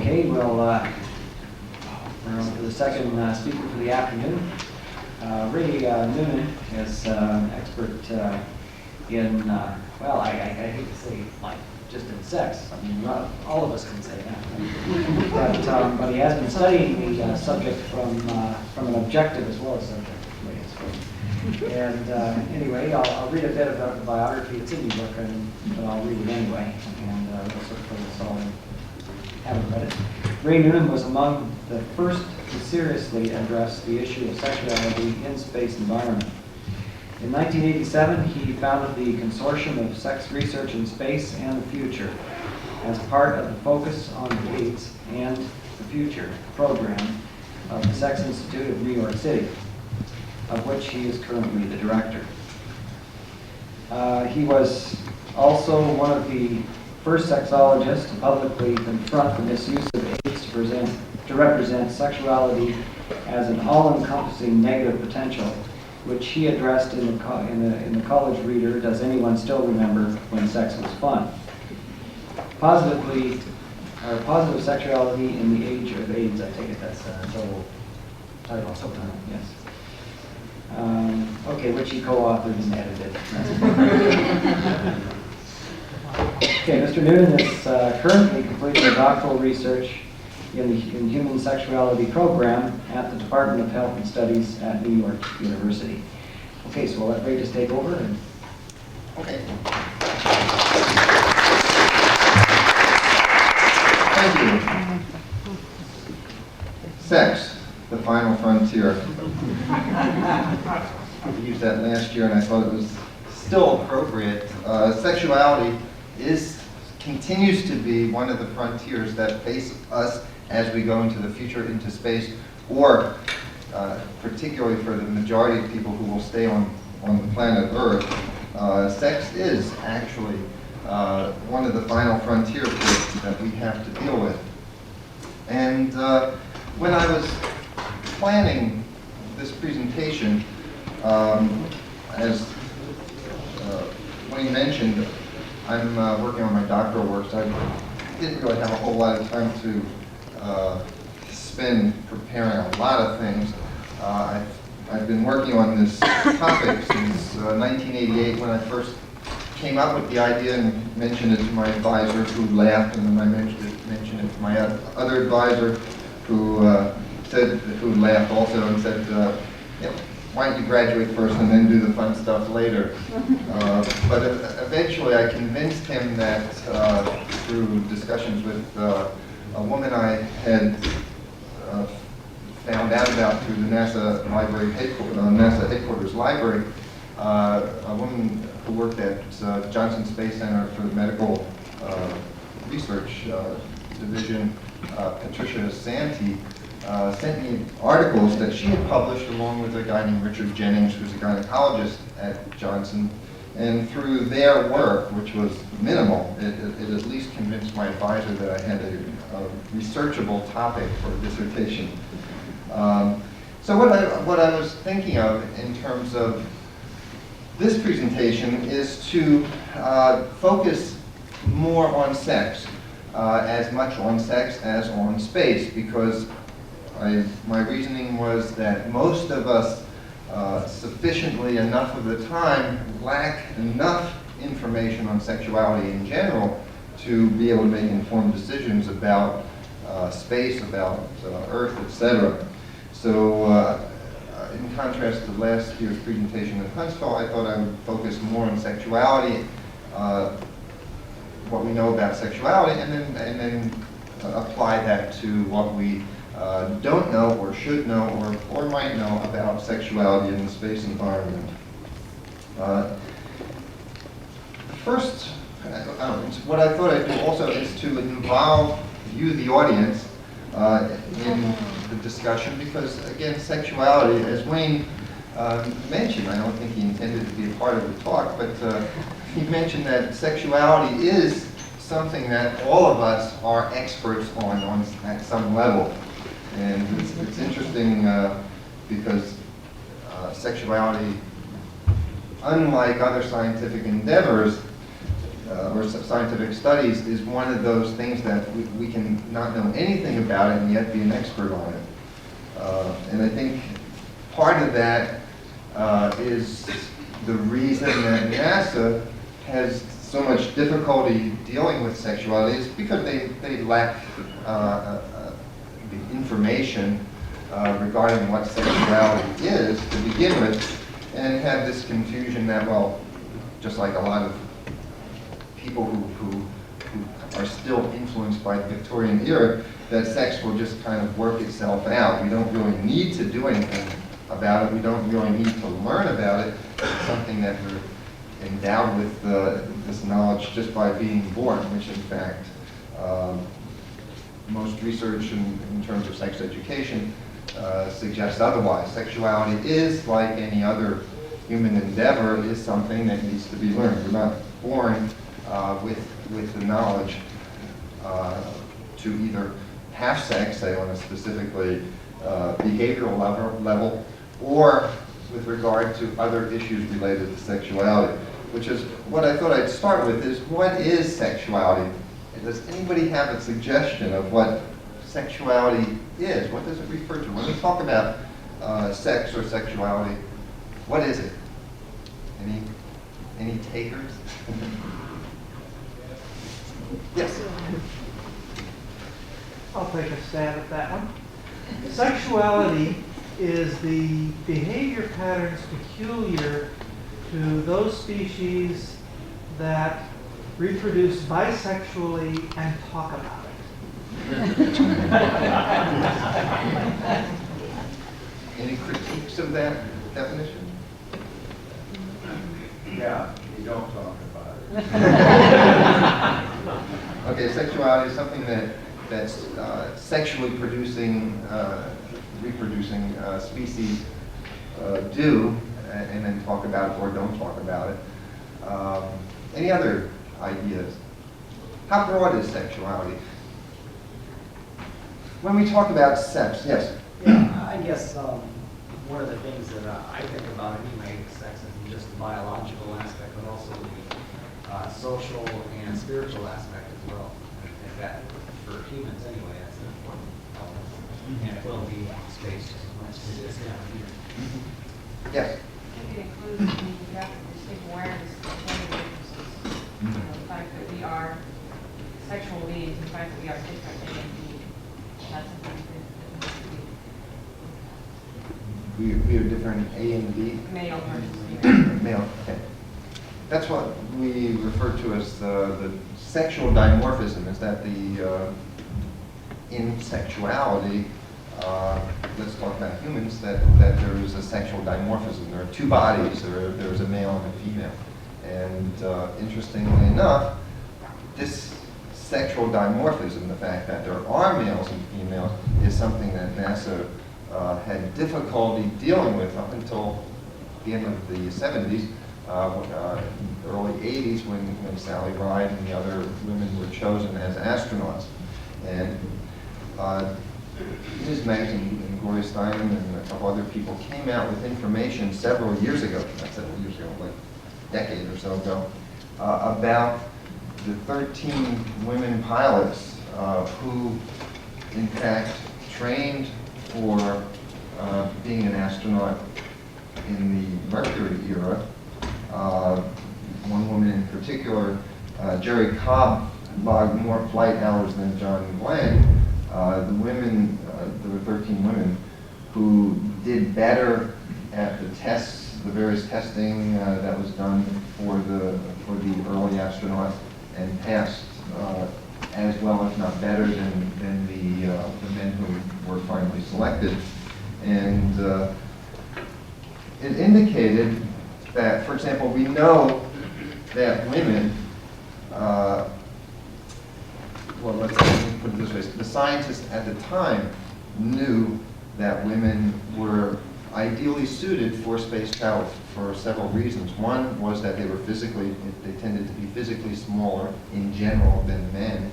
Okay, well, we're on to the second speaker for the afternoon. Ray Noonan is an expert in, well, I hate to say, like, just in sex. I mean, not all of us can say that. But he has been studying the subject from an objective as well as subject. And anyway, I'll read a bit about the biography. It's in the book, but I'll read it anyway. And we'll sort of put this all in. Haven't read it. Ray Noonan was among the first to seriously address the issue of sexuality in space environment. In 1987, he founded the Consortium of Sex Research in Space and the Future as part of the Focus on AIDS and the Future program of the Sex Institute of New York City, of which he is currently the director. He was also one of the first sexologists to publicly confront the misuse of AIDS to represent sexuality as an all-encompassing negative potential, which he addressed in the college reader, Does Anyone Still Remember When Sex Was Fun? Positive sexuality in the age of AIDS. I take it that's a title, yes. Okay, which he co-authored and edited. Okay, Mr. Noonan is currently completing doctoral research in human sexuality program at the Department of Health and Studies at New York University. Okay, so we'll let Ray just take over. Okay. Thank you. Sex, the final frontier. I used that last year and I thought it was still appropriate. Sexuality continues to be one of the frontiers that face us as we go into the future, into space, or particularly for the majority of people who will stay on the planet Earth. Sex is actually one of the final frontiers that we have to deal with. And when I was planning this presentation, as Wayne mentioned, I'm working on my doctoral work, so I didn't really have a whole lot of time to spend preparing a lot of things. I've been working on this topic since 1988 when I first came up with the idea and mentioned it to my advisor, who laughed, and then I mentioned it to my other advisor, who laughed also and said, why don't you graduate first and then do the fun stuff later? But eventually I convinced him that through discussions with a woman I had found out about through the NASA headquarters library, a woman who worked at Johnson Space Center for the Medical Research Division, Patricia Santee, sent me articles that she had published along with a guy named Richard Jennings, who's a gynecologist at Johnson. And through their work, which was minimal, it at least convinced my advisor that I had a researchable topic for a dissertation. So what I was thinking of in terms of this presentation is to focus more on sex, as much on sex as on space, because my reasoning was that most of us sufficiently enough of the time lack enough information on sexuality in general to be able to make informed decisions about space, about Earth, etc. So in contrast to last year's presentation in Huntsville, I thought I would focus more on sexuality, what we know about sexuality, and then apply that to what we don't know or should know or might know about sexuality in the space environment. First, what I thought I'd do also is to involve you, the audience, in the discussion, because again, sexuality, as Wayne mentioned, I don't think he intended to be a part of the talk, but he mentioned that sexuality is something that all of us are experts on at some level. And it's interesting because sexuality, unlike other scientific endeavors, or scientific studies is one of those things that we can not know anything about it and yet be an expert on it. And I think part of that is the reason that NASA has so much difficulty dealing with sexuality is because they lack the information regarding what sexuality is to begin with, and have this confusion that, well, just like a lot of people who are still influenced by the Victorian era, that sex will just kind of work itself out. We don't really need to do anything about it. We don't really need to learn about it. It's something that we're endowed with this knowledge just by being born, which in fact, most research in terms of sex education suggests otherwise. Sexuality is, like any other human endeavor, is something that needs to be learned. We're not born with the knowledge to either have sex, say on a specifically behavioral level, or with regard to other issues related to sexuality, which is what I thought I'd start with, is what is sexuality? Does anybody have a suggestion of what sexuality is? What does it refer to? When we talk about sex or sexuality, what is it? Any takers? Yes. I'll take a stab at that one. Sexuality is the behavior patterns peculiar to those species that reproduce bisexually and talk about it. Any critiques of that definition? Yeah, you don't talk about it. Okay, sexuality is something that's sexually producing, reproducing species do, and then talk about it or don't talk about it. Any other ideas? How broad is sexuality? When we talk about sex, yes? Yeah, I guess one of the things that I think about anyway, sex isn't just the biological aspect, but also the social and spiritual aspect as well. I think that, for humans anyway, that's an important element. And it will be space as much as it is down here. Yes? I think it includes the distinct awareness of gender differences. You know, the fact that we are sexual beings, the fact that we are different A and B. That's something that We are different A and B? male versus female. Male, okay. That's what we refer to as the sexual dimorphism, is that in sexuality, let's talk about humans, that there is a sexual dimorphism. There are two bodies, there is a male and a female. And interestingly enough, this sexual dimorphism, the fact that there are males and females, is something that NASA had difficulty dealing with up until the end of the 70s, early 80s, when Sally Ride and the other women were chosen as astronauts. And Ms. Magazine and Gloria Steinem and a couple other people came out with information several years ago, not several years ago, like a decade or so ago, about the 13 women pilots who, in fact, trained for being an astronaut in the Mercury era. One woman in particular, Jerry Cobb, logged more flight hours than John Glenn. The women, there were 13 women who did better at the tests, the various testing that was done for the early astronauts, and passed as well, if not better, than the men who were finally selected. And it indicated that, for example, we know that women, well, let me put it this way, the scientists at the time knew that women were ideally suited for space travel for several reasons. One was that they tended to be physically smaller in general than men,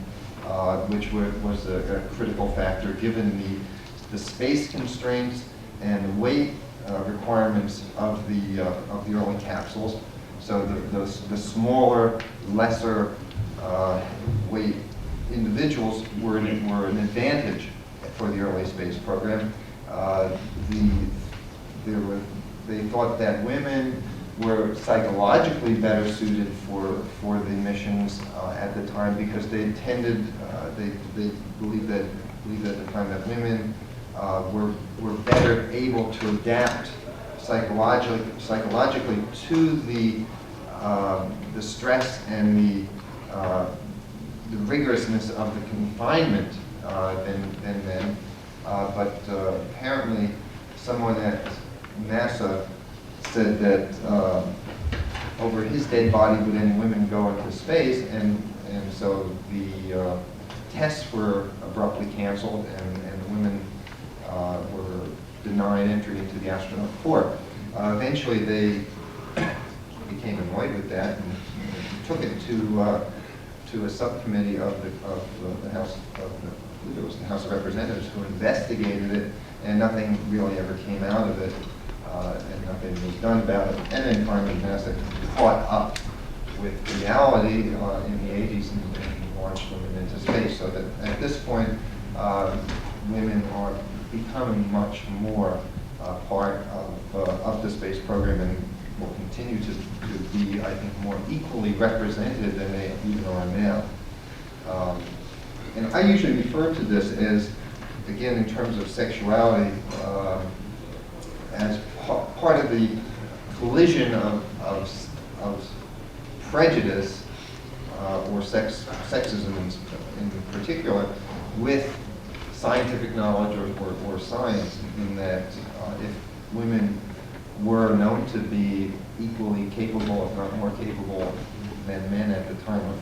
which was a critical factor given the space constraints and the weight requirements of the early capsules. So the smaller, lesser weight individuals were an advantage for the early space program. They thought that women were psychologically better suited for the missions at the time, because they tended, they believed at the time that women were better able to adapt psychologically to the stress and the rigorousness of the confinement than men. But apparently someone at NASA said that over his dead body would any women go into space, and so the tests were abruptly canceled, and the women were denied entry into the astronaut corps. Eventually they became annoyed with that and took it to a subcommittee of the House of I believe it was the House of Representatives, who investigated it, and nothing really ever came out of it, and nothing was done about it. And then finally NASA caught up with reality in the 80s and launched women into space, so that at this point women are becoming much more part of the space program, and will continue to be, I think, more equally represented than they even are now. And I usually refer to this as, again, in terms of sexuality, as part of the collision of prejudice or sexism in particular with scientific knowledge or science, in that if women were known to be equally capable, if not more capable than men at the time of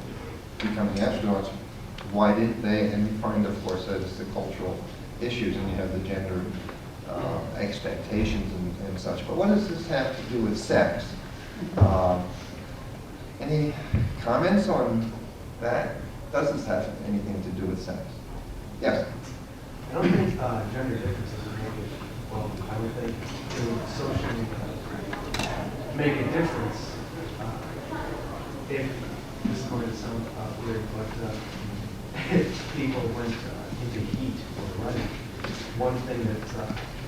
becoming astronauts, why didn't they? And you find, of course, that it's the cultural issues, and you have the gender expectations and such. But what does this have to do with sex? Any comments on that? Does this have anything to do with sex? Yes? I don't think gender differences would make it, well, I would think it would socially make a difference if, this is going to sound weird, but if people went into heat or running. One thing that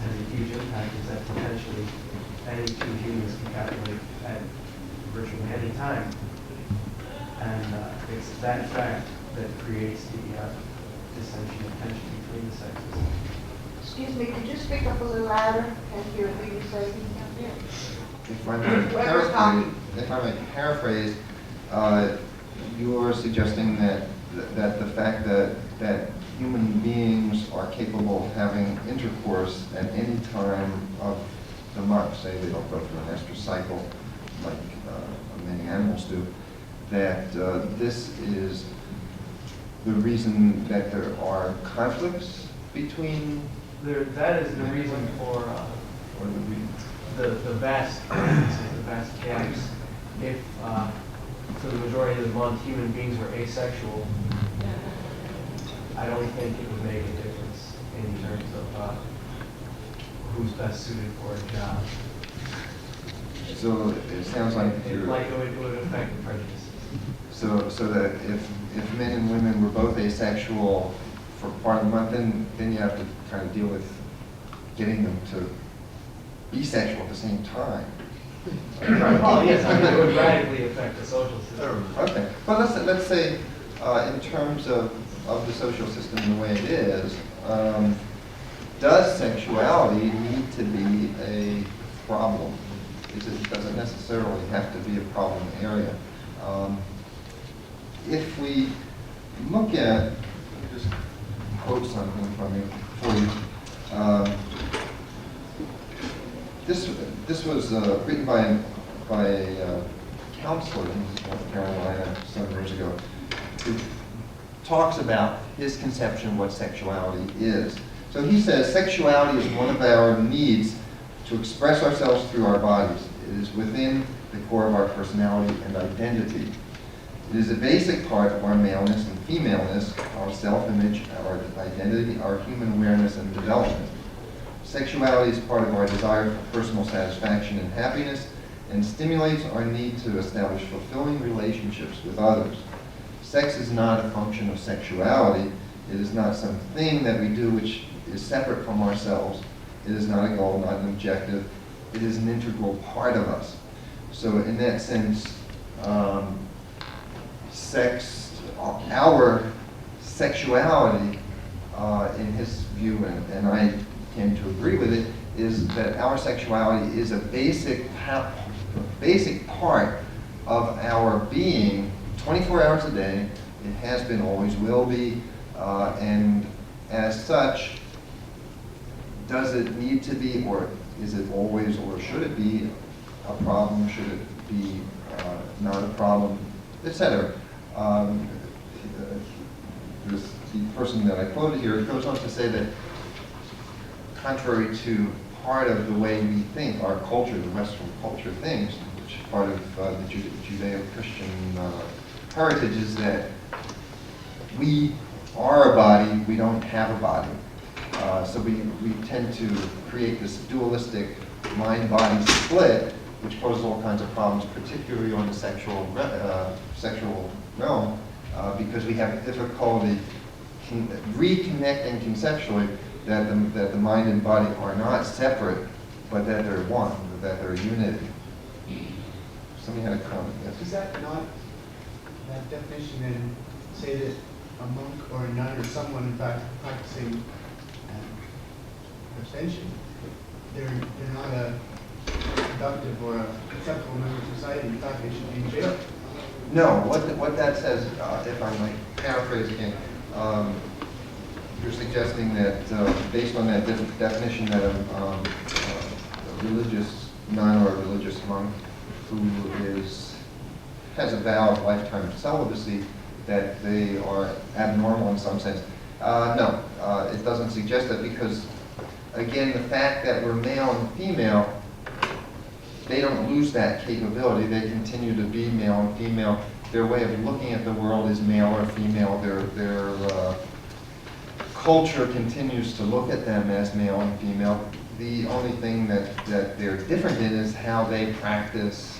has a huge impact is that potentially any two humans can calculate at virtually any time. And it's that fact that creates the dissension and tension between the sexes. Excuse me, could you speak up a little louder? Can't hear what you're saying. If I may paraphrase, you're suggesting that the fact that human beings are capable of having intercourse at any time of the month, say they don't go through an estrous cycle like many animals do, that this is the reason that there are conflicts between. That is the reason for the vast differences, the vast gaps. If for the majority of the month human beings were asexual, I don't think it would make a difference in terms of who's best suited for a job. So it sounds like It would affect the prejudices. So that if men and women were both asexual for part of the month, then you have to kind of deal with getting them to be sexual at the same time. Oh yes, I mean, it would radically affect the social system. Okay. Well, let's say in terms of the social system the way it is, does sexuality need to be a problem? Does it necessarily have to be a problem area? If we look at, just quote something from you for you. This was written by a counselor in North Carolina some years ago, who talks about his conception of what sexuality is. So he says, sexuality is one of our needs to express ourselves through our bodies. It is within the core of our personality and identity. It is a basic part of our maleness and femaleness, our self-image, our identity, our human awareness and development. Sexuality is part of our desire for personal satisfaction and happiness, and stimulates our need to establish fulfilling relationships with others. Sex is not a function of sexuality. It is not something that we do which is separate from ourselves. It is not a goal, not an objective. It is an integral part of us. So in that sense, our sexuality, in his view, and I came to agree with it, is that our sexuality is a basic part of our being 24 hours a day. It has been, always will be, and as such, does it need to be, or is it always, or should it be a problem? Should it be not a problem, etc. The person that I quoted here goes on to say that, contrary to part of the way we think, our culture, the Western culture thinks, which is part of the Judeo-Christian heritage, is that we are a body, we don't have a body. So we tend to create this dualistic mind-body split, which poses all kinds of problems, particularly on the sexual realm, because we have difficulty reconnecting conceptually that the mind and body are not separate, but that they're one, that they're unity. Somebody had a comment. Yes? Does that not, that definition then say that a monk or a nun or someone, in fact, practicing abstention, they're not a productive or a acceptable member of society? In fact, they should be in jail? No, what that says, if I might paraphrase again, you're suggesting that based on that definition that a religious nun or a religious monk who has a vow of lifetime celibacy, that they are abnormal in some sense. No, it doesn't suggest that, because again, the fact that we're male and female, they don't lose that capability. They continue to be male and female. Their way of looking at the world is male or female. Their culture continues to look at them as male and female. The only thing that they're different in is how they practice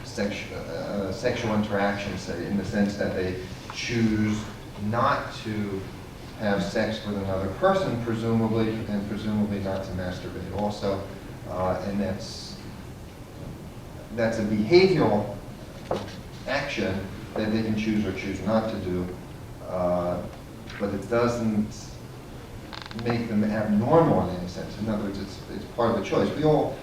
sexual interaction, say, in the sense that they choose not to have sex with another person, presumably, and presumably not to masturbate also, and that's a behavioral action that they can choose or choose not to do, but it doesn't make them abnormal in any sense. In other words, it's part of a choice. We all,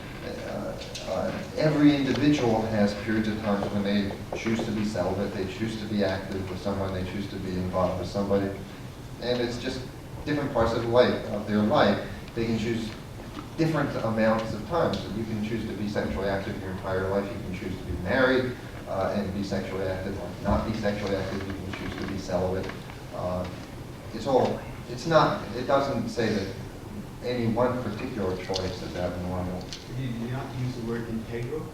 every individual has periods of times when they choose to be celibate, they choose to be active with someone, they choose to be involved with somebody, and it's just different parts of their life. They can choose different amounts of time. So you can choose to be sexually active your entire life. You can choose to be married and be sexually active, or not be sexually active. You can choose to be celibate. It doesn't say that any one particular choice is abnormal. You do not use the word integral?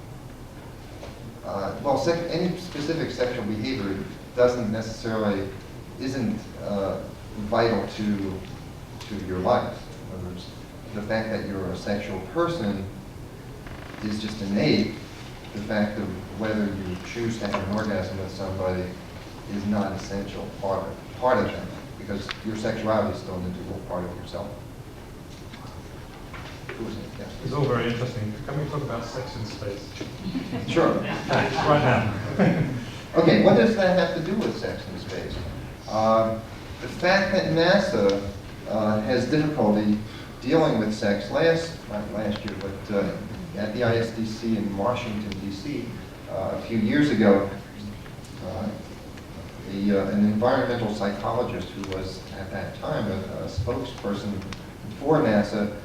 Well, any specific sexual behavior isn't vital to your life. In other words, the fact that you're a sexual person is just innate. The fact of whether you choose to have an orgasm with somebody is not an essential part of that, because your sexuality is still an integral part of yourself. Who was it? Yeah. It's all very interesting. Can we talk about sex in space? Sure. Right now. Okay, what does that have to do with sex in space? The fact that NASA has difficulty dealing with sex not last year, but at the ISDC in Washington, D.C., a few years ago, an environmental psychologist who was at that time a spokesperson for NASA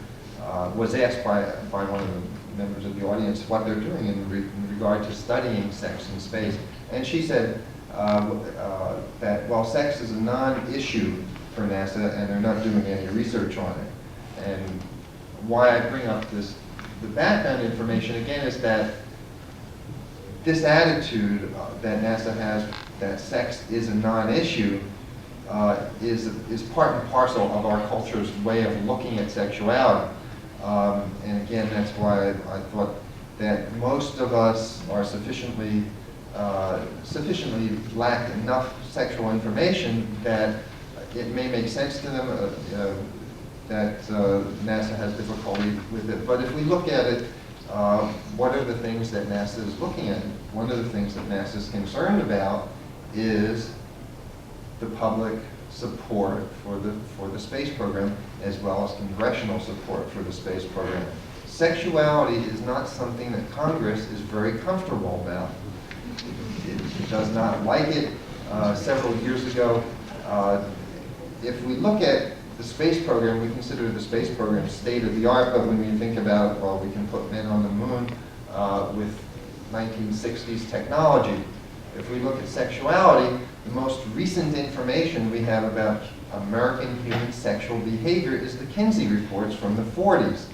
was asked by one of the members of the audience what they're doing in regard to studying sex in space. And she said that while sex is a non-issue for NASA and they're not doing any research on it. And why I bring up the background information again is that this attitude that NASA has that sex is a non-issue is part and parcel of our culture's way of looking at sexuality. And again, that's why I thought that most of us are sufficiently lack enough sexual information that it may make sense to them that NASA has difficulty with it. But if we look at it, what are the things that NASA is looking at? One of the things that NASA is concerned about is the public support for the space program, as well as congressional support for the space program. Sexuality is not something that Congress is very comfortable about. It does not like it. Several years ago, if we look at the space program, we consider the space program state-of-the-art, but when we think about, well, we can put men on the moon with 1960s technology. If we look at sexuality, the most recent information we have about American human sexual behavior is the Kinsey reports from the 40s.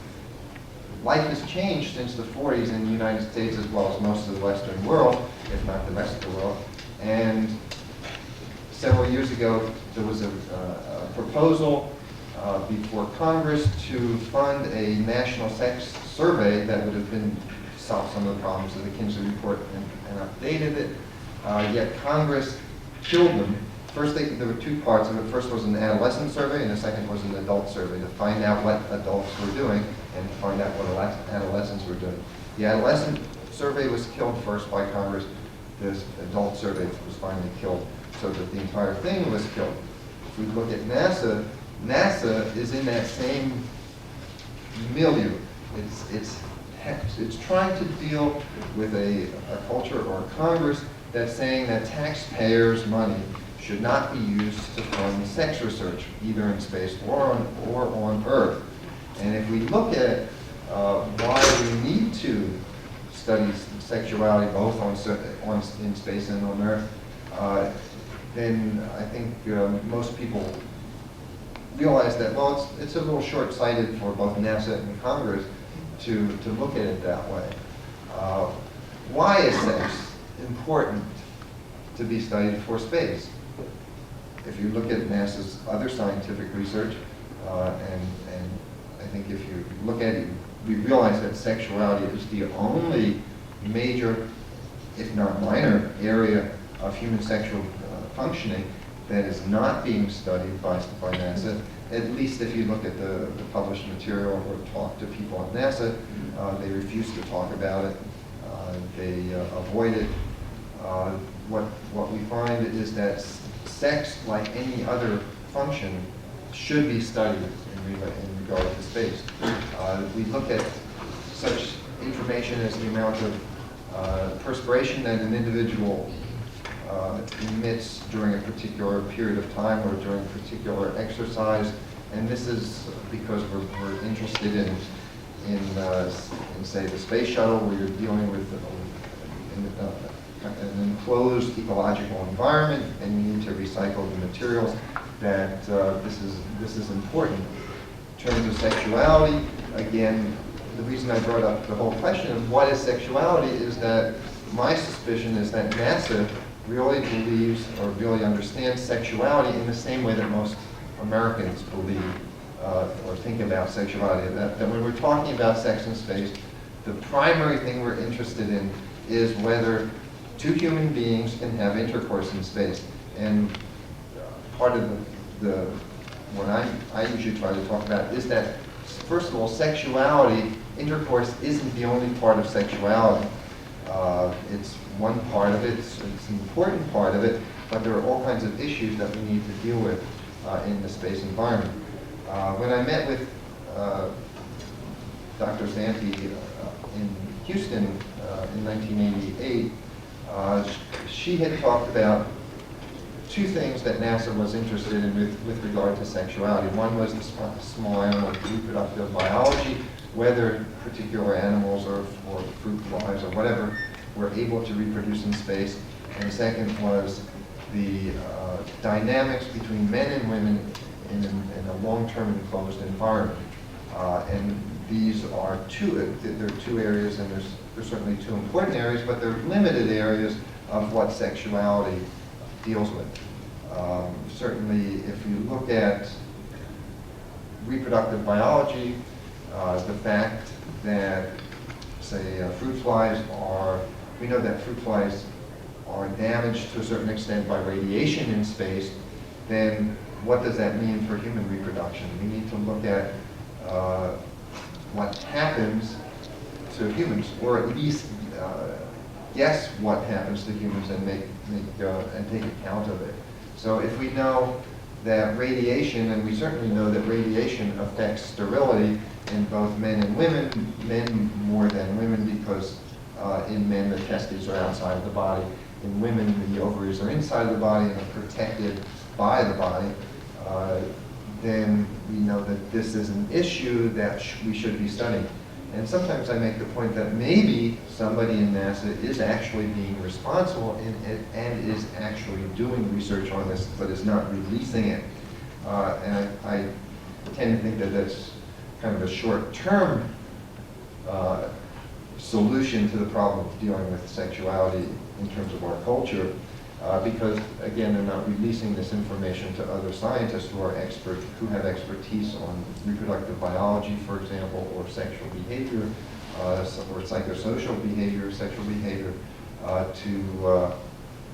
Life has changed since the 40s in the United States as well as most of the Western world, if not the rest of the world. And several years ago, there was a proposal before Congress to fund a national sex survey that would have been solved some of the problems of the Kinsey report and updated it. Yet Congress killed them. First, there were two parts of it. First was an adolescent survey, and the second was an adult survey to find out what adults were doing and to find out what adolescents were doing. The adolescent survey was killed first by Congress. This adult survey was finally killed, so that the entire thing was killed. If we look at NASA, NASA is in that same milieu. It's trying to deal with a culture or a Congress that's saying that taxpayers' money should not be used to fund sex research, either in space or on Earth. And if we look at why we need to study sexuality both in space and on Earth, then I think most people realize that, well, it's a little short-sighted for both NASA and Congress to look at it that way. Why is sex important to be studied for space? If you look at NASA's other scientific research, and I think if you look at it, we realize that sexuality is the only major, if not minor, area of human sexual functioning that is not being studied by NASA. At least if you look at the published material or talk to people at NASA, they refuse to talk about it. They avoid it. What we find is that sex, like any other function, should be studied in regard to space. We look at such information as the amount of perspiration that an individual emits during a particular period of time or during particular exercise, and this is because we're interested in say the space shuttle, where you're dealing with an enclosed ecological environment, and you need to recycle the materials. That this is important. In terms of sexuality, again, the reason I brought up the whole question of what is sexuality is that my suspicion is that NASA really believes or really understands sexuality in the same way that most Americans believe or think about sexuality. That when we're talking about sex in space, the primary thing we're interested in is whether two human beings can have intercourse in space. And part of what I usually try to talk about is that, first of all, sexuality, intercourse isn't the only part of sexuality. It's one part of it, it's an important part of it, but there are all kinds of issues that we need to deal with in the space environment. When I met with Dr. Zampi in Houston in 1988, she had talked about two things that NASA was interested in with regard to sexuality. One was the small animal reproductive biology, whether particular animals or fruit flies or whatever were able to reproduce in space. And the second was the dynamics between men and women in a long-term enclosed environment. And these are there are two areas, and there's certainly two important areas, but they're limited areas of what sexuality deals with. Certainly, if you look at reproductive biology, the fact that say fruit flies we know that fruit flies are damaged to a certain extent by radiation in space, then what does that mean for human reproduction? We need to look at what happens to humans, or at least guess what happens to humans and take account of it. So if we know that radiation, and we certainly know that radiation affects sterility in both men and women, men more than women because in men the testes are outside of the body. In women the ovaries are inside of the body and are protected by the body. Then we know that this is an issue that we should be studying. And sometimes I make the point that maybe somebody in NASA is actually being responsible and is actually doing research on this, but is not releasing it. And I tend to think that that's kind of a short-term solution to the problem of dealing with sexuality in terms of our culture, because again, they're not releasing this information to other scientists who are who have expertise on reproductive biology, for example, or sexual behavior, or psychosocial behavior, sexual behavior, to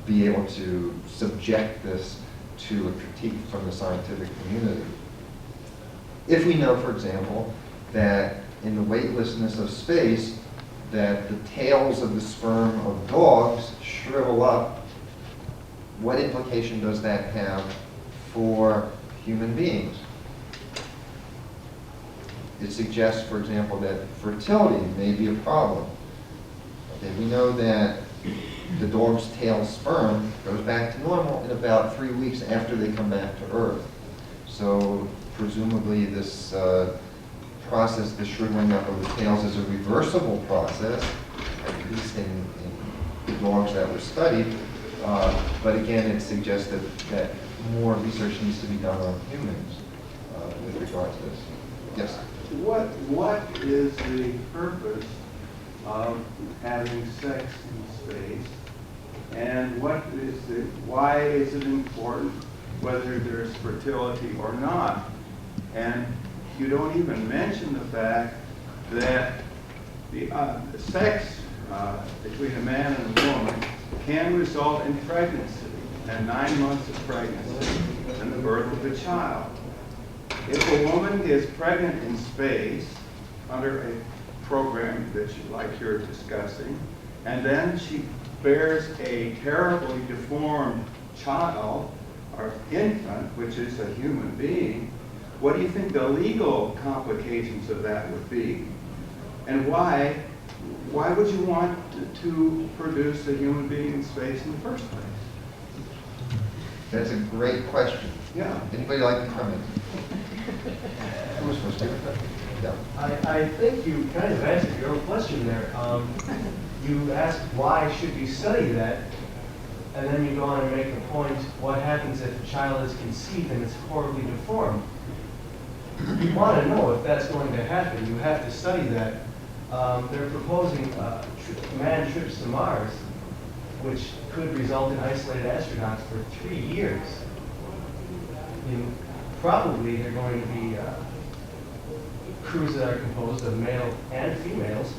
be able to subject this to a critique from the scientific community. If we know, for example, that in the weightlessness of space, that the tails of the sperm of dogs shrivel up, what implication does that have for human beings? It suggests, for example, that fertility may be a problem. Okay, we know that the dog's tail sperm goes back to normal in about 3 weeks after they come back to Earth. So presumably this process, the shriveling up of the tails, is a reversible process, at least in the dogs that were studied. But again, it suggests that more research needs to be done on humans with regard to this. Yes? What is the purpose of having sex in space? And why is it important whether there's fertility or not? And you don't even mention the fact that the sex between a man and a woman can result in pregnancy, and 9 months of pregnancy, and the birth of a child. If a woman is pregnant in space under a program like you're discussing, and then she bears a terribly deformed child or infant, which is a human being, what do you think the legal complications of that would be? And why would you want to produce a human being in space in the first place? That's a great question. Yeah. Anybody like to comment? Who was supposed to? Yeah. I think you kind of answered your own question there. You asked why should you study that, and then you go on and make the point, what happens if a child is conceived and it's horribly deformed? You want to know if that's going to happen. You have to study that. They're proposing manned trips to Mars, which could result in isolated astronauts for 3 years. Probably they're going to be crews that are composed of male and females.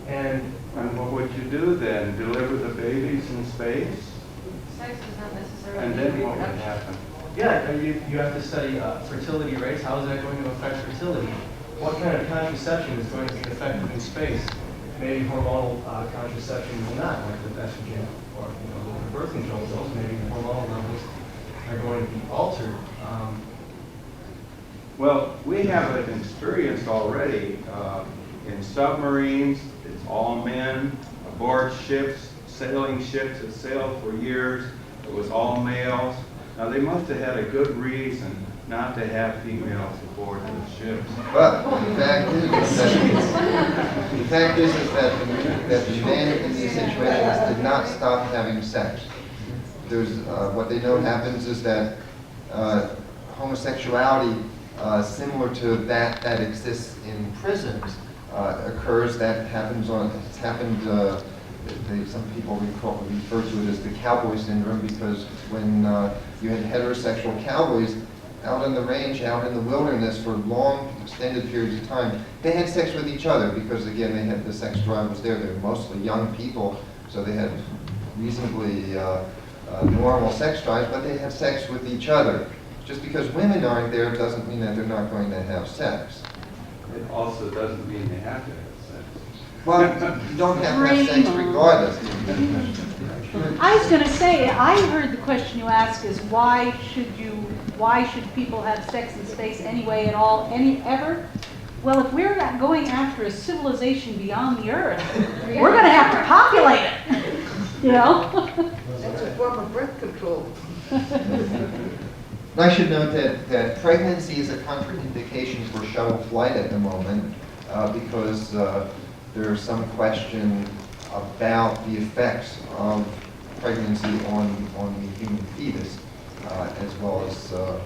And what would you do then? Deliver the babies in space? Sex is not necessarily And then what would reproduction. happen? yeah, you have to study fertility rates. How is that going to affect fertility? What kind of contraception is going to be effective in space? Maybe hormonal contraception will not, like the estrogen or the birth control pills. Maybe the hormonal levels are going to be altered. Well, we have an experience already in submarines. It's all men aboard ships, sailing ships that sailed for years. It was all males. Now, they must have had a good reason not to have females aboard the ships. But the fact is that the men in these situations did not stop having sex. There's what they know happens is that homosexuality, similar to that exists in prisons, occurs. That happens it's happened. Some people refer to it as the cowboy syndrome, because when you had heterosexual cowboys, out on the range, out in the wilderness for long, extended periods of time. They had sex with each other because, again, they had the sex drive was there. They were mostly young people, so they had reasonably normal sex drives, but they had sex with each other. Just because women aren't there doesn't mean that they're not going to have sex. It also doesn't mean they have to have sex. Well, you don't have to have sex regardless. I was going to say, I heard the question you asked is why should people have sex in space anyway at all, ever? Well, if we're not going after a civilization beyond the Earth, we're going to have to populate it, you know? That's a form of birth control. I should note that pregnancy is a contraindication for shuttle flight at the moment because there's some question about the effects of pregnancy on the human fetus, as well as the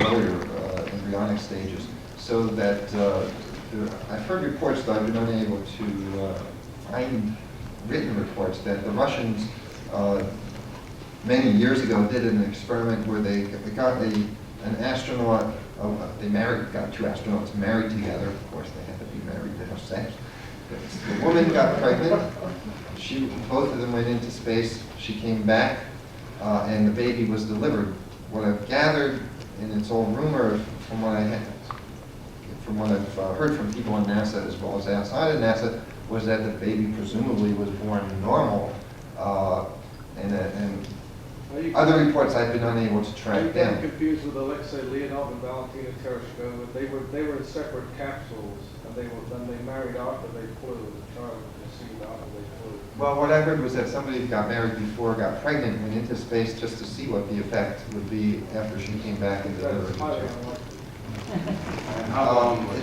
earlier embryonic stages. So that I've heard reports, though I've been unable to find written reports, that the Russians many years ago did an experiment where they got an astronaut, got two astronauts married together. Of course, they had to be married to have sex. The woman got pregnant. Both of them went into space. She came back, and the baby was delivered. What I've gathered, and it's all rumor from what I've heard from people in NASA as well as outside of NASA, was that the baby presumably was born normal, and other reports I've been unable to track Are you getting down. confused with Alexei Leonov and Valentina Tereshkova? They were in separate capsules, and then they married after they flew. The child was conceived after they flew. Well, what I heard was that somebody who got married before, got pregnant, went into space just to see what the effect would be after she came back and delivered. That's highly unlikely. And how long was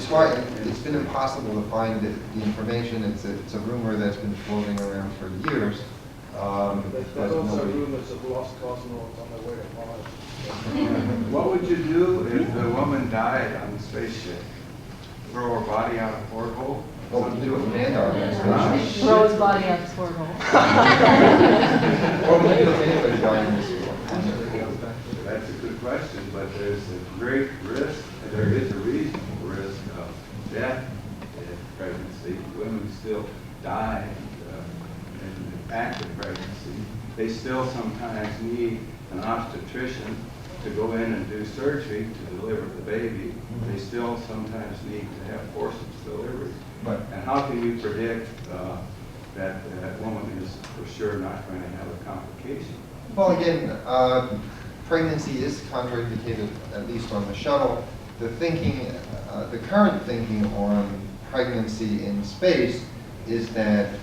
It's been impossible to find the information. It's a rumor that's been floating around for years. There's but also nobody- rumors of lost cosmonauts on their way to Mars. What would you do if the woman died on the spaceship? Throw her body out a porthole? What would you do with man organization? Throw his body out the porthole. What would you do if anybody died in this world? That's a good question, but there's a great risk, and there is a reasonable risk of death in pregnancy. Women still die in active pregnancy. They still sometimes need an obstetrician to go in and do surgery to deliver the baby. They still sometimes need to have forceps delivery. Right. And how can you predict that that woman is for sure not going to have a complication? Well, again, pregnancy is contraindicated, at least on the shuttle. The thinking, the current thinking on pregnancy in space is that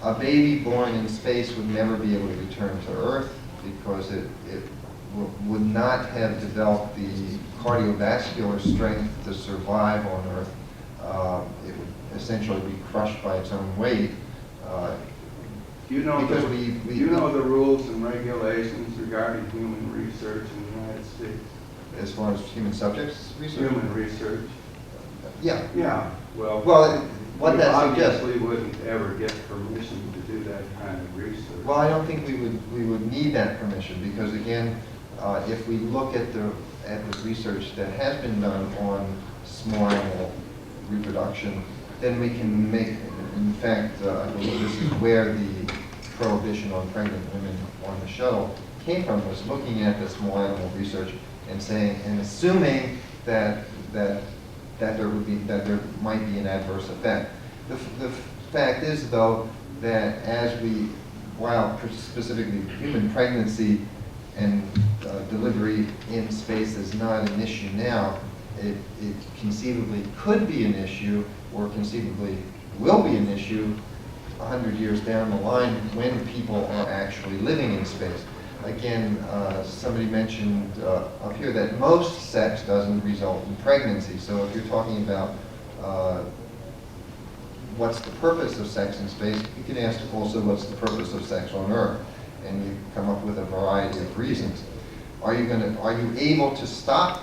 a baby born in space would never be able to return to Earth because it would not have developed the cardiovascular strength to survive on Earth. It would essentially be crushed by its own weight. You know, Because you know the rules and regulations regarding human research in the United States? As far as human subjects research? Human research? Yeah. Yeah, well, What you that suggests. obviously wouldn't ever get permission to do that kind of research. Well, I don't think we would need that permission because, again, if we look at the research that has been done on small animal reproduction, then we can make. In fact, I believe this is where the prohibition on pregnant women on the shuttle came from, was looking at the small animal research and saying and assuming that there might be an adverse effect. The fact is, though, that while specifically human pregnancy and delivery in space is not an issue now, it conceivably could be an issue, or conceivably will be an issue 100 years down the line when people are actually living in space. Again, somebody mentioned up here that most sex doesn't result in pregnancy. So if you're talking about what's the purpose of sex in space, you can ask also what's the purpose of sex on Earth, and you come up with a variety of reasons. Are you able to stop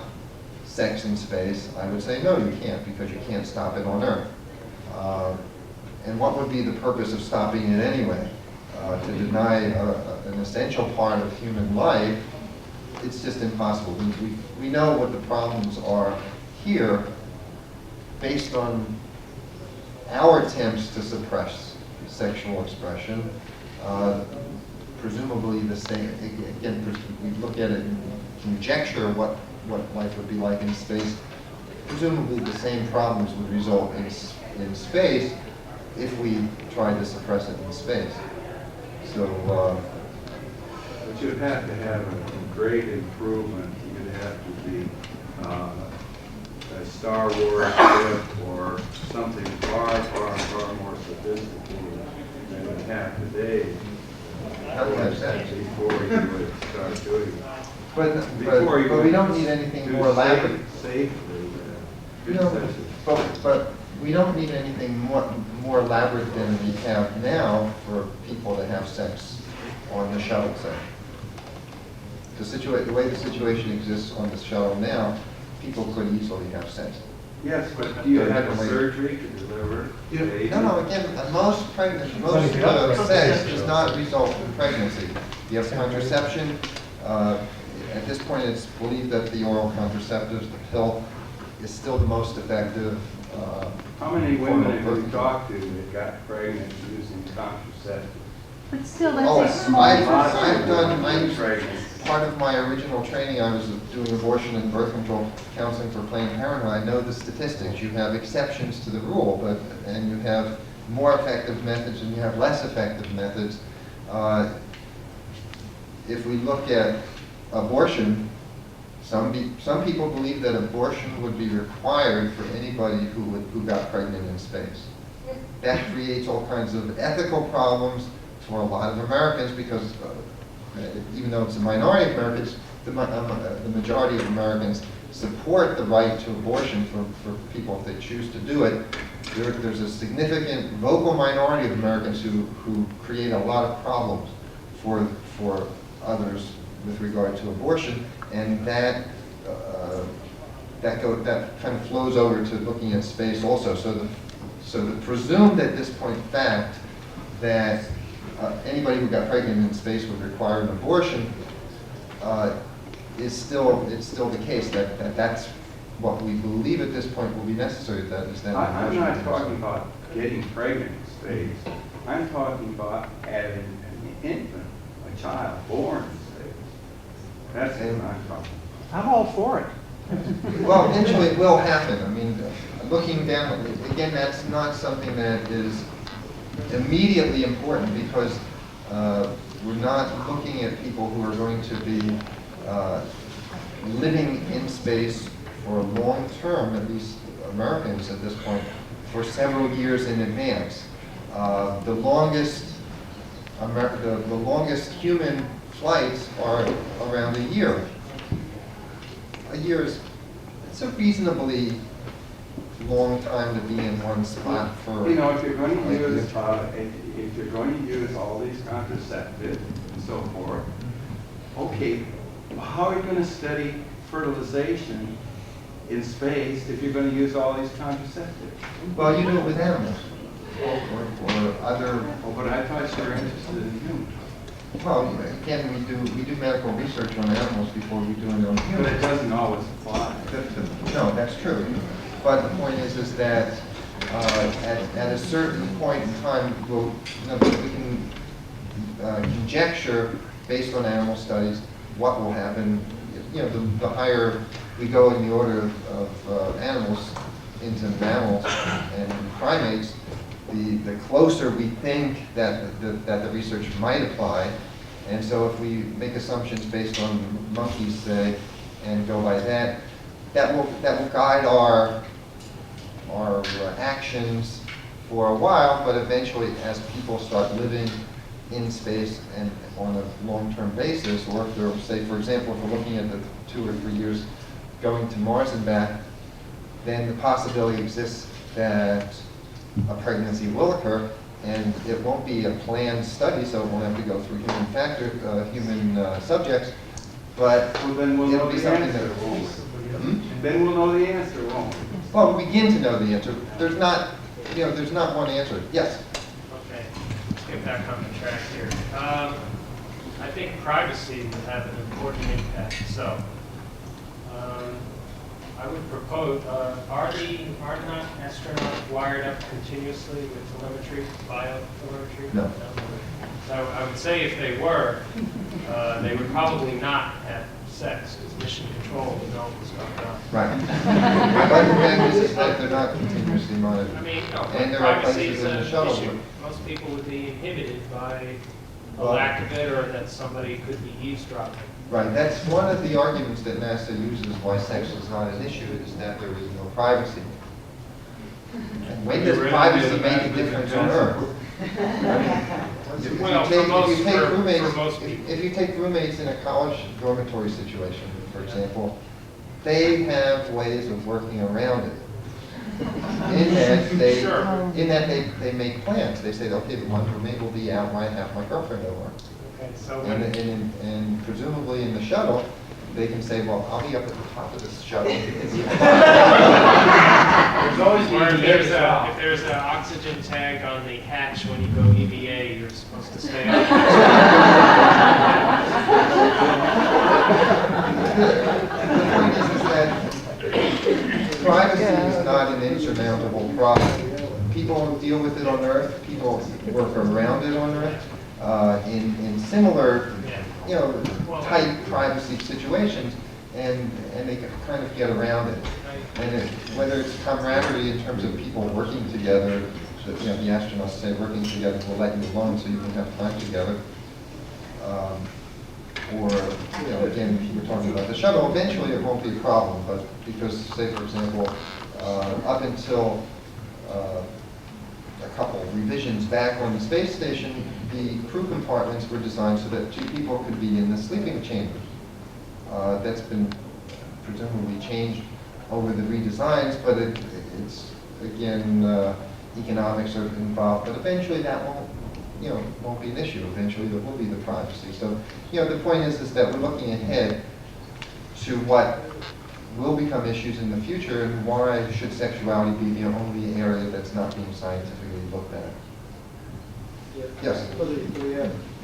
sex in space? I would say no, you can't, because you can't stop it on Earth. And what would be the purpose of stopping it anyway? To deny an essential part of human life it's just impossible. We know what the problems are here based on our attempts to suppress sexual expression. Presumably the same, again, we look at it and conjecture what life would be like in space. Presumably the same problems would result in space if we tried to suppress it in space. So, But you'd have to have a great improvement. You'd have to be a Star Wars ship or something far, far, far more sophisticated than we have today. Before you would start doing it. but we don't need anything more elaborate. Safely. But we don't need anything more elaborate than we have now for people to have sex on the shuttle, say. The way the situation exists on the shuttle now, people could easily have sex. Yes, but do you have a surgery to deliver? No, again, most sex does not result in pregnancy. You have contraception. At this point, it's believed that the oral contraceptive, the pill, is still the most effective. How many women have you talked to that got pregnant using contraceptive? But still, that's a small. Part of my original training, I was doing abortion and birth control counseling for Planned Parenthood. I know the statistics. You have exceptions to the rule, and you have more effective methods and you have less effective methods. If we look at abortion, some people believe that abortion would be required for anybody who got pregnant in space. That creates all kinds of ethical problems for a lot of Americans because even though it's a minority of Americans, the majority of Americans support the right to abortion for people if they choose to do it. There's a significant vocal minority of Americans who create a lot of problems for others with regard to abortion, and that kind of flows over to looking at space also. So the presumed at this point fact that anybody who got pregnant in space would require an abortion it's still the case that that's what we believe at this point will be necessary. I'm not talking about getting pregnant in space. I'm talking about having an infant, a child born in space. That's what I'm talking about. I'm all for it. Well, eventually it will happen. I mean, looking down, again, that's not something that is immediately important because we're not looking at people who are going to be living in space for long term, at least Americans at this point, for several years in advance. The longest human flights are around a year. A year is it's a reasonably long time to be in one spot for. You know, if you're going to use all these contraceptives and so forth, okay, how are you going to study fertilization in space if you're going to use all these contraceptives? Well, you do it with animals or other. Oh, but I thought you were interested in humans. Well, again, we do medical research on animals before we do it on humans. But it doesn't always apply. No, that's true. But the point is that at a certain point in time, we can conjecture based on animal studies what will happen. You know, the higher we go in the order of animals into mammals and primates, the closer we think that the research might apply. And so if we make assumptions based on monkeys, say, and go by that, that will guide our actions for a while, but eventually as people start living in space and on a long-term basis, or if they're, say, for example, if we're looking at the 2 or 3 years going to Mars and back, then the possibility exists that a pregnancy will occur, and it won't be a planned study, so it won't have to go through human subjects, but well, then we'll it'll be something that. Then we'll know the answer, won't we? Well, we begin to know the answer. There's not one answer. Yes. Okay, let's get back on the track here. I think privacy would have an important impact. So, I would propose, are not astronauts wired up continuously with telemetry, biotelemetry? No. So I would say if they were, they would probably not have sex, because mission control would know what's going on. Right. My argument is that they're not continuously monitored. I mean, no, And there are privacy places is in the an shuttle. issue. Most people would be inhibited by a Well- lack of it, or that somebody could be eavesdropping. Right, that's one of the arguments that NASA uses why sex is not an issue, is that there is no privacy. And when does privacy make a difference on Earth? If Well, you take- for most- if you take for roommates- most people. If you take roommates in a college dormitory situation, for example, they have ways of working around it. Sure. In that they make plans. They say, okay, the one roommate will be out, might have my girlfriend over. Okay, so And presumably in the shuttle, they can say, well, I'll be up at the top of this shuttle. There's always or the if there's an oxygen tank on the hatch when you go EVA, you're supposed to stay on. The point is that privacy is not an insurmountable problem. People deal with it on Earth. People work around it on Earth in similar, tight privacy situations, and they can kind of get around it. And whether it's camaraderie in terms of people working together, the astronauts say working together will let you alone so you can have time together. Or, again, we're talking about the shuttle, eventually it won't be a problem, but because, say, for example, up until a couple revisions back on the space station, the crew compartments were designed so that 2 people could be in the sleeping chambers. That's been presumably changed over the redesigns, but it's, again, economics are involved, but eventually that won't be an issue. Eventually there will be the privacy. So, the point is that we're looking ahead to what will become issues in the future, and why should sexuality be the only area that's not being scientifically looked at? Yes?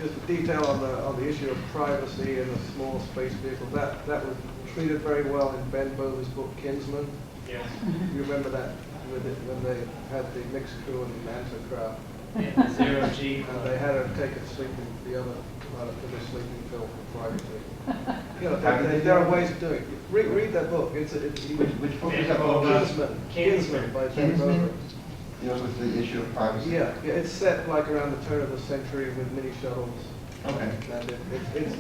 Just the detail on the issue of privacy in a small space vehicle, that was treated very well in Ben Bowley's book Kinsman. Yes. You remember that with it when they had the mixed crew and the Manta craft? Yeah, the zero G. And they had her take a sleeping, the other in the sleeping pill for privacy. There are ways of doing it. Read that book. It's Which book is Yeah, that? Kinsman by Ben Bowley. Kinsman deals with the issue of privacy. Yeah, it's set like around the turn of the century with mini shuttles. Okay. And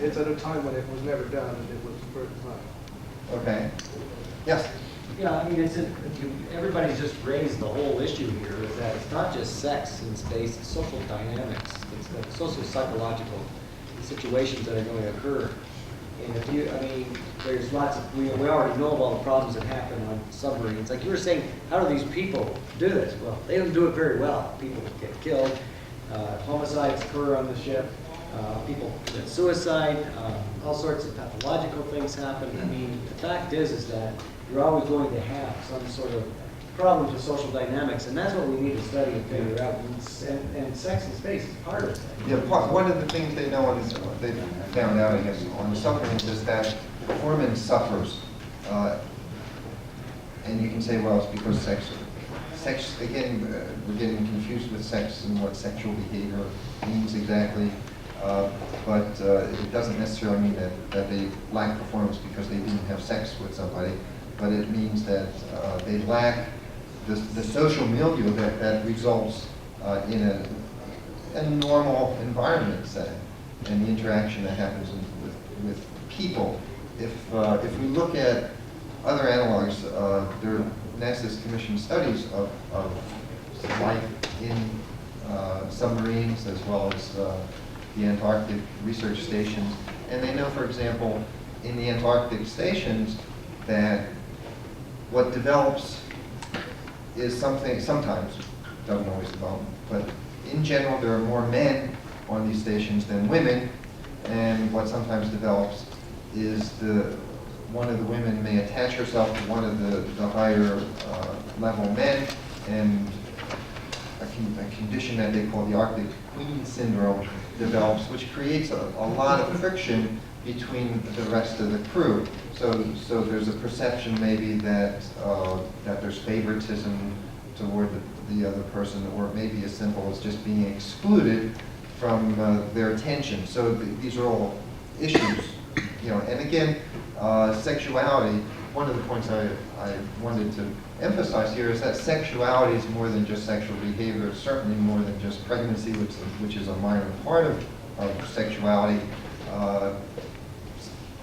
it's at a time when it was never done, and it was the first time. Okay. Yes? Yeah, I mean, everybody's just raised the whole issue here, is that it's not just sex in space, it's social dynamics, it's the socio-psychological situations that are going to occur. And there's lots of, we already know of all the problems that happen on submarines. Like you were saying, how do these people do this? Well, they don't do it very well. People get killed, homicides occur on the ship, people commit suicide, all sorts of pathological things happen. I mean, the fact is that you're always going to have some sort of problems with social dynamics, and that's what we need to study and figure out. And sex in space is part of it. Yeah, one of the things they know they found out, I guess, on the submarines is that performance suffers. And you can say, well, it's because sex, again, we're getting confused with sex and what sexual behavior means exactly. But it doesn't necessarily mean that they lack performance because they didn't have sex with somebody, but it means that they lack the social milieu that results in a normal environment setting and the interaction that happens with people. If we look at other analogs, there are NASA's commissioned studies of life in submarines as well as the Antarctic research stations. And they know, for example, in the Antarctic stations that what develops is something, sometimes, doesn't always develop, but in general there are more men on these stations than women, and what sometimes develops is one of the women may attach herself to one of the higher level men, and a condition that they call the Arctic Queen Syndrome develops, which creates a lot of friction between the rest of the crew. So there's a perception maybe that there's favoritism toward the other person, or it may be as simple as just being excluded from their attention. So these are all issues, you know. And again, sexuality. One of the points I wanted to emphasize here is that sexuality is more than just sexual behavior. It's certainly more than just pregnancy, which is a minor part of sexuality.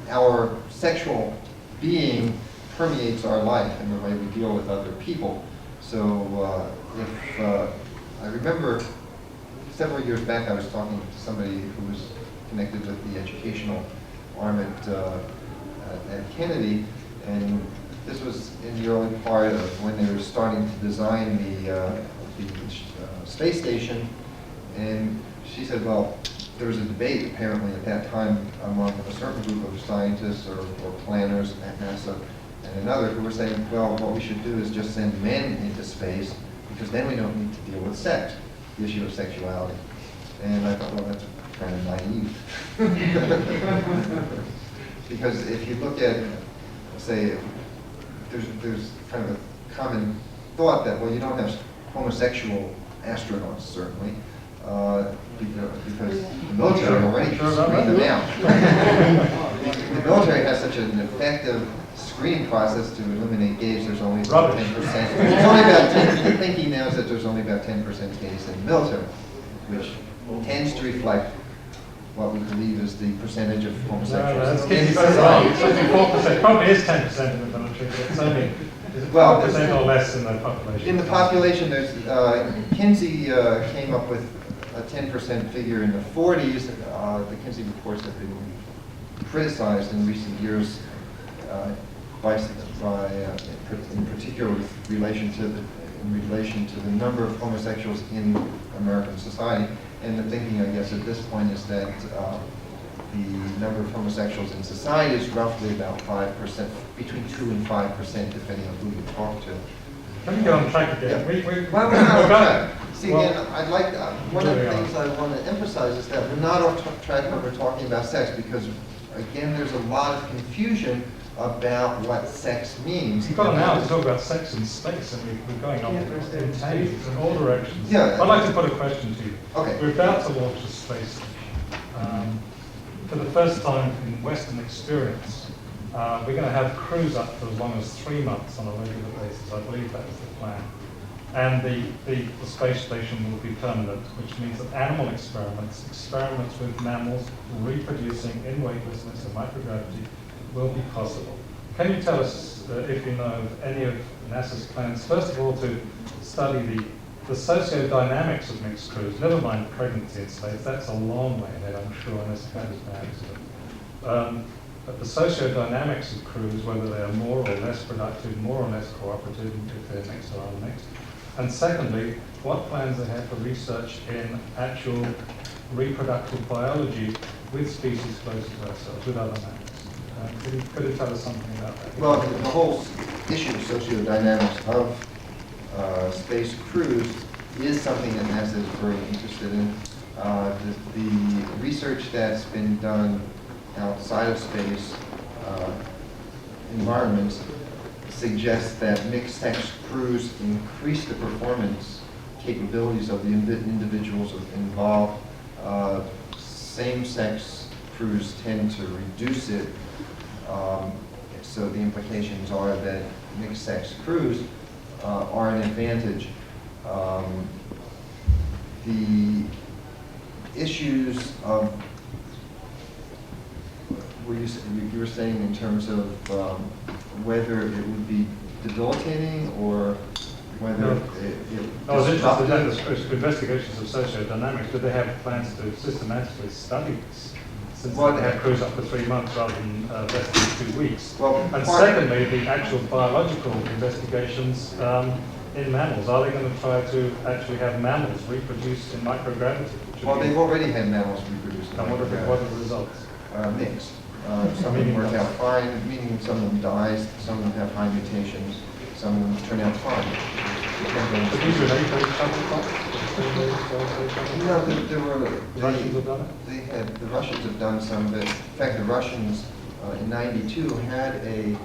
Our sexual being permeates our life and the way we deal with other people. So I remember several years back I was talking to somebody who was connected with the educational arm at Kennedy, and this was in the early part of when they were starting to design the space station, and she said, well, there was a debate apparently at that time among a certain group of scientists or planners at NASA and another who were saying, well, what we should do is just send men into space because then we don't need to deal with sex, the issue of sexuality. And I thought, well, that's kind of naive. Because if you look at, say, there's kind of a common thought that, well, you don't have homosexual astronauts, certainly, because the military already screened them out. The military has such an effective screening process to eliminate gays. There's only about 10%. There's only about 10%. The thinking now is that there's only about 10% gays in the military, which tends to reflect what we believe is the percentage of homosexuals. It's only 4%. Probably is 10% in the military, but it's only 4% or less in the population. In the population, there's Kinsey came up with a 10% figure in the 40s. The Kinsey reports have been criticized in recent years in particular with relation to the number of homosexuals in American society. And the thinking, I guess, at this point is that the number of homosexuals in society is roughly about 5%, between 2 and 5%, depending on who you talk to. Let me get on track again. Yeah. Well, we're not on track. See, again, I'd like, one of the things I want to emphasize is that we're not on track when we're talking about sex, because, again, there's a lot of confusion about what sex means. We've got now to talk about sex in space, and we're going on in tangents in all directions. Yeah. I'd like to put a question to you. Okay. We're about to launch a space station. For the first time in Western experience, we're going to have crews up for as long as 3 months on a regular basis. I believe that is the plan. And the space station will be permanent, which means that animal experiments with mammals reproducing in weightlessness and microgravity will be possible. Can you tell us if you know of any of NASA's plans, first of all, to study the sociodynamics of mixed crews, never mind pregnancy in space, that's a long way ahead, I'm sure, unless it happens by accident. But the sociodynamics of crews, whether they are more or less productive, more or less cooperative, if they're mixed or unmixed. And secondly, what plans they have for research in actual reproductive biology with species close to ourselves, with other mammals. Could you tell us something about that? Well, the whole issue of sociodynamics of space crews is something that NASA is very interested in. The research that's been done outside of space environments suggests that mixed-sex crews increase the performance capabilities of the individuals involved. Same-sex crews tend to reduce it. So the implications are that mixed-sex crews are an advantage. The issues of, you were saying in terms of whether it would be debilitating or whether I was interested in the investigations of sociodynamics. Do they have plans to systematically study this? Since they have crews up for 3 months rather than less than 2 weeks. Well, and secondly, the actual biological investigations in mammals. Are they going to try to actually have mammals reproduce in microgravity? Well, they've already had mammals reproduce in microgravity. What are the results? Mixed. Some of them work out fine, meaning some of them die, some of them have high mutations, some of them turn out fine. But these are 8-day shuttle clocks? 10-day, 12-day shuttle No, clocks? there were, The Russians have done it? the Russians have done some, but in fact, the Russians in '92 had a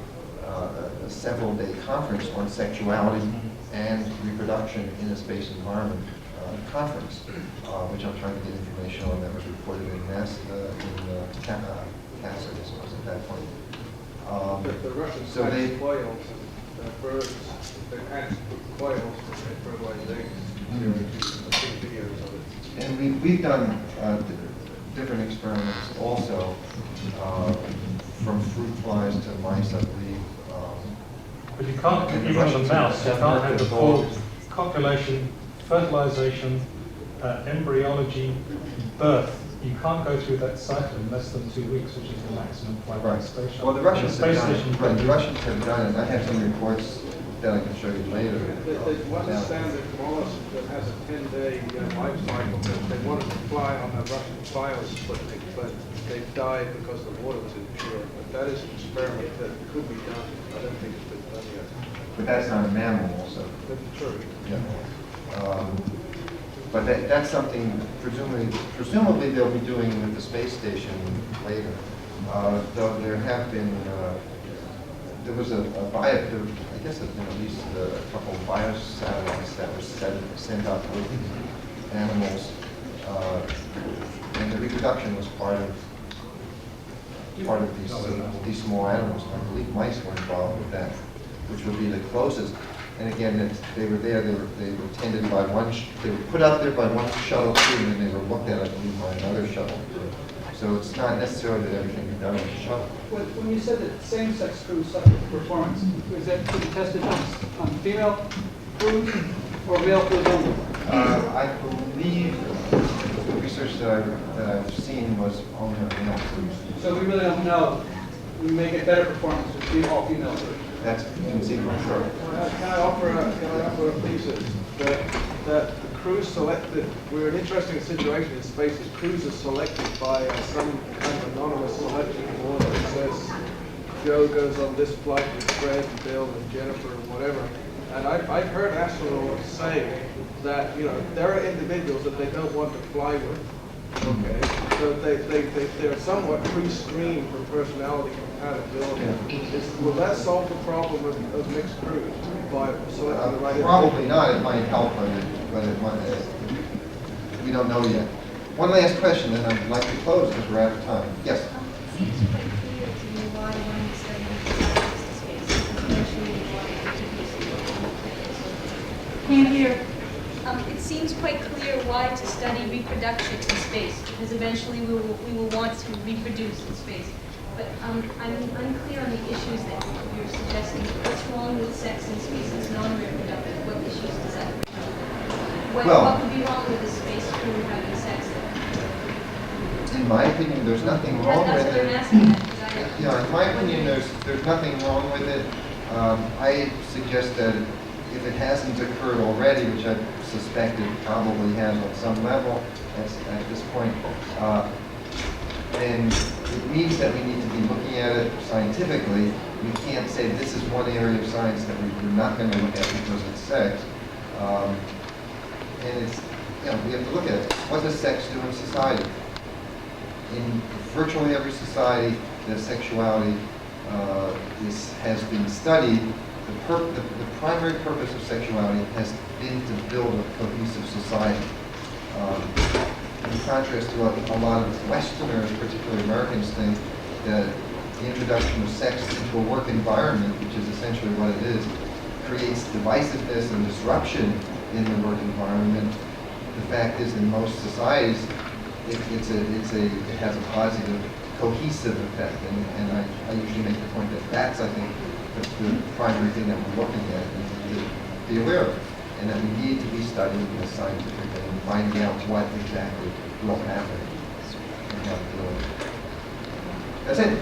several-day conference on sexuality and reproduction in a space environment conference, which I'm trying to get information on. That was reported in CASA, I guess it was at that point. The Russians so hatch they- quails, birds, they hatch quails and fertilize eggs. There are big videos of it. And we've done different experiments also, from fruit flies to mice, I believe. But you can't, And the even on the Russians mouse, you have can't never have the evolved. full copulation, fertilization, embryology, birth. You can't go through that cycle in less than 2 weeks, which is the maximum flight on Right. the space shuttle. Well, the Russians And have the space done station, it. Right, the Russians have done it. I have some reports that I can show you later. There's one Now, standard mollusk that has a 10-day life cycle. They wanted to fly on a Russian Sputnik, but they died because the water was impure. But that is an experiment that could be done. I don't think it's been done yet. But that's not a mammal also. That's true. Yeah. But that's something presumably they'll be doing with the space station later. Though there have been, there was I guess at least a couple of biosatellites that were sent up with animals, and the reproduction was part of these small animals. I believe mice were involved with that, which would be the closest. And again, they were there. They were tended by one. They were put out there by one shuttle crew, and then they were looked at, I believe, by another shuttle crew. So it's not necessarily that everything is done on the shuttle. When you said that same-sex crews suffer performance, is that to be tested on female crews or male crews only? I believe the research that I've seen was only on male crews. So we really don't know. We may get better performance with all female crews. That's conceivable, sure. Can I offer a thesis that the crews selected? We're in an interesting situation in space. The crews are selected by some kind of anonymous selection order. It says Joe goes on this flight with Fred and Bill and Jennifer and whatever. And I've heard astronauts say that there are individuals that they don't want to fly with. Okay, so they're somewhat pre-screened for personality compatibility. Will that solve the problem of mixed crews by selecting the right? Probably not. It might help, but it might. We don't know yet. One last question, and I'd like to close because we're out of time. Yes. It seems quite clear to me why one is studying space, especially Can't hear. it seems quite clear why to study reproduction in space, because eventually we will want to reproduce in space. But I'm unclear on the issues that you're suggesting. What's wrong with sex in space as non-reproductive? What issues does that bring? What could be wrong with a space crew having sex? In my opinion, there's nothing wrong That's with what I'm it. asking. That, Yeah, in my opinion, there's nothing wrong with it. I suggest that if it hasn't occurred already, which I suspect it probably has on some level at this point, then it means that we need to be looking at it scientifically. We can't say this is one area of science that we're not going to look at because it's sex. And it's, we have to look at it. What does sex do in society? In virtually every society, the sexuality has been studied. The primary purpose of sexuality has been to build a cohesive society. In contrast to a lot of Westerners, particularly Americans, think that the introduction of sex into a work environment, which is essentially what it is, creates divisiveness and disruption in the work environment. The fact is, in most societies, it has a positive, cohesive effect, and I usually make the point that that's, I think, the primary thing that we're looking at, and to be aware of it, and that we need to be studying this scientifically and finding out what exactly will happen and how to do it. That's it.